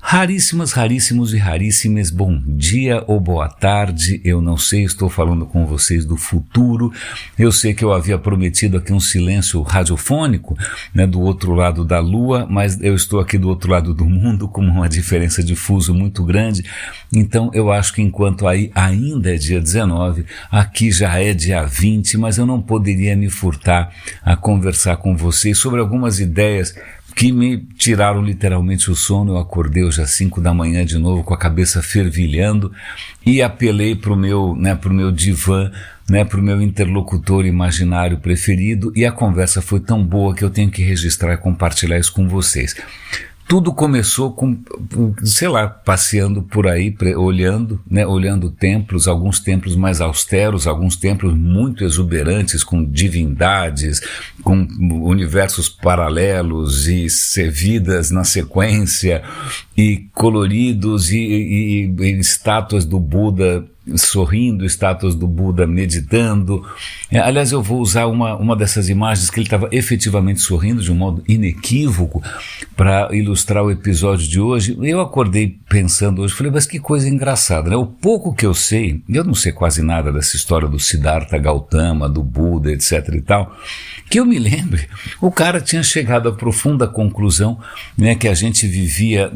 Raríssimas, raríssimos e raríssimas, bom dia ou boa tarde, eu não sei, estou falando com vocês do futuro. Eu sei que eu havia prometido aqui um silêncio radiofônico, né, do outro lado da lua, mas eu estou aqui do outro lado do mundo com uma diferença de fuso muito grande, então eu acho que enquanto aí ainda é dia 19, aqui já é dia 20, mas eu não poderia me furtar a conversar com vocês sobre algumas ideias que me tiraram literalmente o sono. Eu acordei hoje às 5 da manhã de novo com a cabeça fervilhando e apelei para o meu divã, para o meu interlocutor imaginário preferido, e a conversa foi tão boa que eu tenho que registrar e compartilhar isso com vocês. Tudo começou com, passeando por aí, olhando templos, alguns templos mais austeros, alguns templos muito exuberantes, com divindades, com universos paralelos e vidas na sequência, e coloridos, e estátuas do Buda sorrindo, estátuas do Buda meditando. Aliás, eu vou usar uma dessas imagens que ele estava efetivamente sorrindo de um modo inequívoco para ilustrar o episódio de hoje. Eu acordei pensando hoje, falei, mas que coisa engraçada, né? O pouco que eu sei, eu não sei quase nada dessa história do Siddhartha Gautama, do Buda, etc e tal, que eu me lembre, o cara tinha chegado à profunda conclusão, que a gente vivia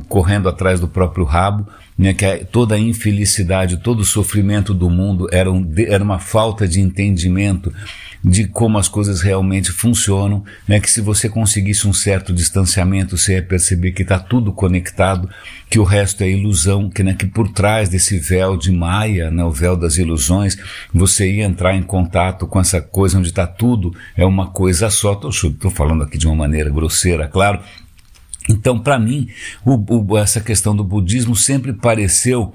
correndo atrás do próprio rabo, que toda a infelicidade, todo o sofrimento do mundo era uma falta de entendimento de como as coisas realmente funcionam, que se você conseguisse um certo distanciamento, você ia perceber que está tudo conectado, que o resto é ilusão, que por trás desse véu de Maia, o véu das ilusões, você ia entrar em contato com essa coisa onde está tudo, é uma coisa só. Estou falando aqui de uma maneira grosseira, claro. Então, para mim, essa questão do budismo sempre pareceu,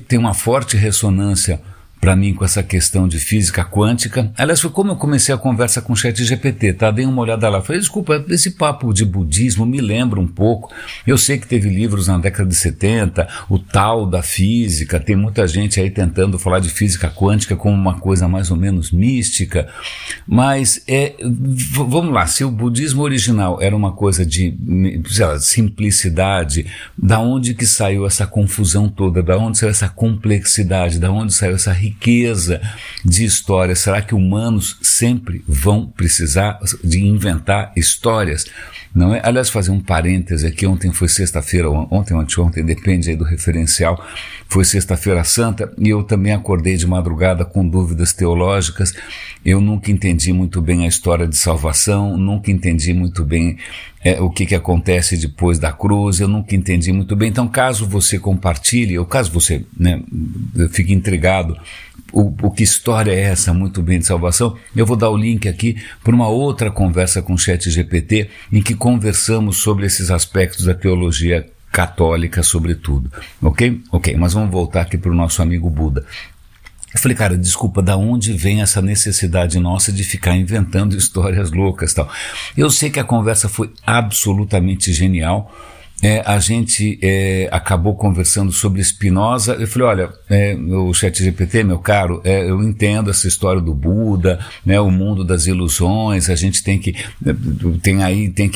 tem uma forte ressonância para mim com essa questão de física quântica. Aliás, foi como eu comecei a conversa com o ChatGPT, tá? Dei uma olhada lá, falei, desculpa, esse papo de budismo me lembra um pouco. Eu sei que teve livros na década de 70, o tal da física, tem muita gente aí tentando falar de física quântica como uma coisa mais ou menos mística, mas vamos lá, se o budismo original era uma coisa de simplicidade, da onde que saiu essa confusão toda, da onde saiu essa complexidade, da onde saiu essa riqueza de histórias? Será que humanos sempre vão precisar de inventar histórias? Não é? Aliás, fazer um parêntese aqui, ontem foi sexta-feira, ontem ou anteontem, depende aí do referencial, foi sexta-feira santa, e eu também acordei de madrugada com dúvidas teológicas. Eu nunca entendi muito bem a história de salvação, nunca entendi muito bem o que acontece depois da cruz, eu nunca entendi muito bem. Então, caso você compartilhe, ou caso você fique intrigado, o que história é essa muito bem de salvação, eu vou dar o link aqui para uma outra conversa com o ChatGPT, em que conversamos sobre esses aspectos da teologia católica, sobretudo, ok? Ok, mas vamos voltar aqui para o nosso amigo Buda. Eu falei, cara, desculpa, da onde vem essa necessidade nossa de ficar inventando histórias loucas e tal? Eu sei que a conversa foi absolutamente genial. A gente acabou conversando sobre Spinoza. Eu falei, olha, o ChatGPT, meu caro, eu entendo essa história do Buda, o mundo das ilusões, a gente tem que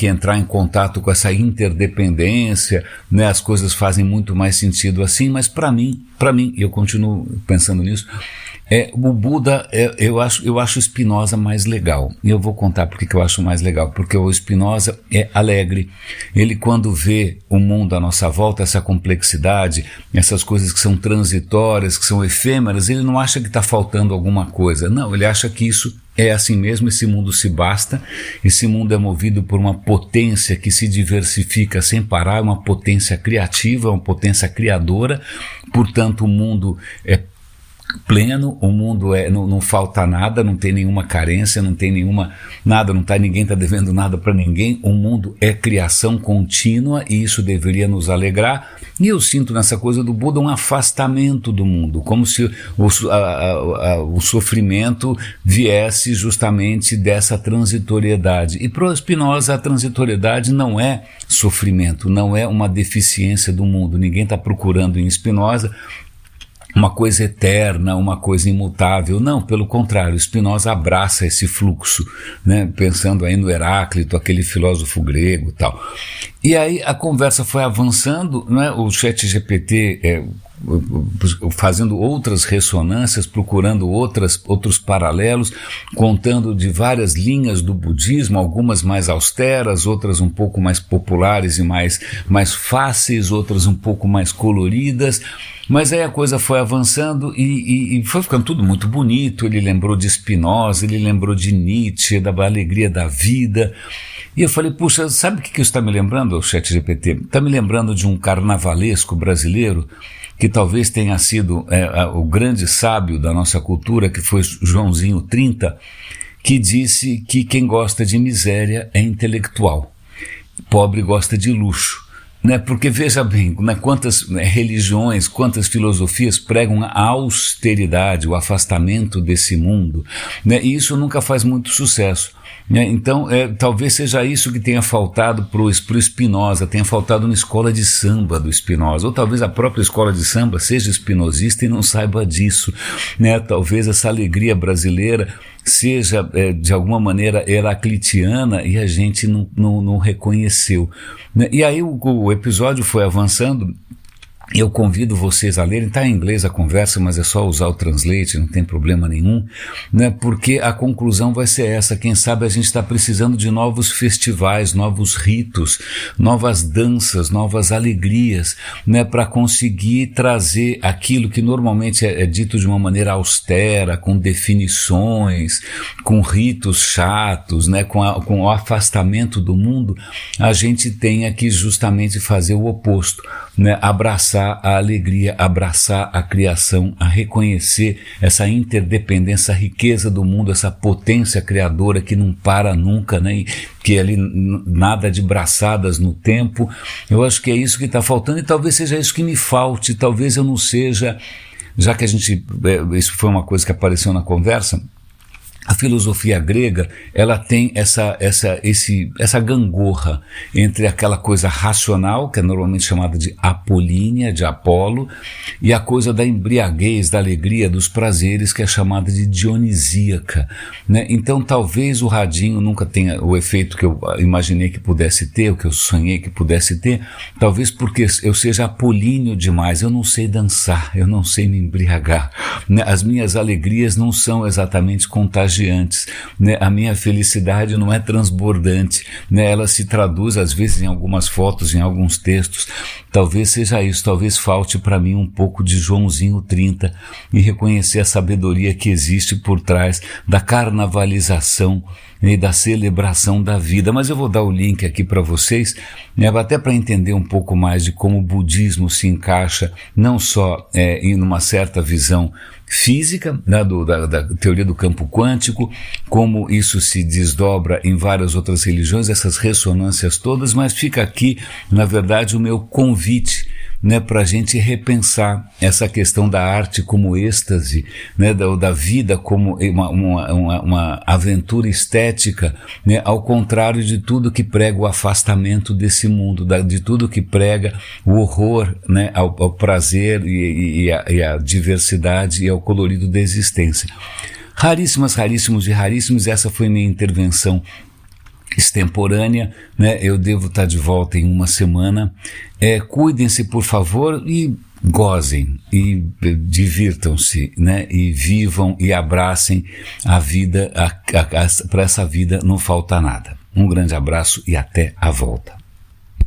entrar em contato com essa interdependência, as coisas fazem muito mais sentido assim, mas para mim, e eu continuo pensando nisso, o Buda, eu acho Spinoza mais legal. E eu vou contar por que eu acho mais legal. Porque o Spinoza é alegre. Ele, quando vê o mundo à nossa volta, essa complexidade, essas coisas que são transitórias, que são efêmeras, ele não acha que está faltando alguma coisa. Não, ele acha que isso é assim mesmo, esse mundo se basta, esse mundo é movido por uma potência que se diversifica sem parar, uma potência criativa, uma potência criadora. Portanto, o mundo é pleno, o mundo não falta nada, não tem nenhuma carência, não tem nada, ninguém está devendo nada para ninguém. O mundo é criação contínua e isso deveria nos alegrar. E eu sinto nessa coisa do Buda um afastamento do mundo, como se o sofrimento viesse justamente dessa transitoriedade. E para o Spinoza a transitoriedade não é sofrimento, não é uma deficiência do mundo. Ninguém está procurando em Spinoza uma coisa eterna, uma coisa imutável. Não, pelo contrário, Spinoza abraça esse fluxo, né? Pensando aí no Heráclito, aquele filósofo grego e tal. E aí a conversa foi avançando, né? O ChatGPT fazendo outras ressonâncias, procurando outros paralelos, contando de várias linhas do budismo, algumas mais austeras, outras um pouco mais populares e mais fáceis, outras um pouco mais coloridas. Mas aí a coisa foi avançando e foi ficando tudo muito bonito. Ele lembrou de Spinoza, ele lembrou de Nietzsche, da alegria da vida. E eu falei, puxa, sabe o que isso está me lembrando, o ChatGPT? Está me lembrando de um carnavalesco brasileiro que talvez tenha sido o grande sábio da nossa cultura, que foi Joãozinho 30, que disse que quem gosta de miséria é intelectual, pobre gosta de luxo. Né, porque veja bem, né, quantas religiões, quantas filosofias pregam a austeridade, o afastamento desse mundo, né, e isso nunca faz muito sucesso. Né, então, talvez seja isso que tenha faltado para o Spinoza, tenha faltado na escola de samba do Spinoza, ou talvez a própria escola de samba seja espinosista e não saiba disso. Né, talvez essa alegria brasileira seja de alguma maneira heraclitiana e a gente não reconheceu. E aí o episódio foi avançando. Eu convido vocês a lerem, está em inglês a conversa, mas é só usar o Translate, não tem problema nenhum, né? Porque a conclusão vai ser essa, quem sabe a gente está precisando de novos festivais, novos ritos, novas danças, novas alegrias, né? Para conseguir trazer aquilo que normalmente é dito de uma maneira austera, com definições, com ritos chatos, né? Com o afastamento do mundo, a gente tenha que justamente fazer o oposto, né? Abraçar a alegria, abraçar a criação, a reconhecer essa interdependência, a riqueza do mundo, essa potência criadora que não para nunca, né? E que ali nada de braçadas no tempo. Eu acho que é isso que está faltando e talvez seja isso que me falte, talvez eu não seja, já que isso foi uma coisa que apareceu na conversa. A filosofia grega, ela tem essa gangorra entre aquela coisa racional, que é normalmente chamada de apolínea, de Apolo, e a coisa da embriaguez, da alegria, dos prazeres, que é chamada de dionisíaca, né? Então talvez o radinho nunca tenha o efeito que eu imaginei que pudesse ter, o que eu sonhei que pudesse ter, talvez porque eu seja apolíneo demais, eu não sei dançar, eu não sei me embriagar, né? As minhas alegrias não são exatamente contagiantes, né? A minha felicidade não é transbordante, né? Ela se traduz às vezes em algumas fotos, em alguns textos. Talvez seja isso, talvez falte para mim um pouco de Joãozinho 30 e reconhecer a sabedoria que existe por trás da carnavalização e da celebração da vida. Mas eu vou dar o link aqui para vocês, né, até para entender um pouco mais de como o budismo se encaixa não só em uma certa visão física, né, da teoria do campo quântico, como isso se desdobra em várias outras religiões, essas ressonâncias todas, mas fica aqui, na verdade, o meu convite, né, para a gente repensar essa questão da arte como êxtase, né, da vida como uma aventura estética, né, ao contrário de tudo que prega o afastamento desse mundo, de tudo que prega o horror, né, ao prazer e à diversidade e ao colorido da existência. Raríssimos e raríssimos, essa foi minha intervenção extemporânea, né? Eu devo estar de volta em uma semana. Cuidem-se, por favor, e gozem, e divirtam-se, né? E vivam e abracem a vida, para essa vida não falta nada. Um grande abraço e até a volta.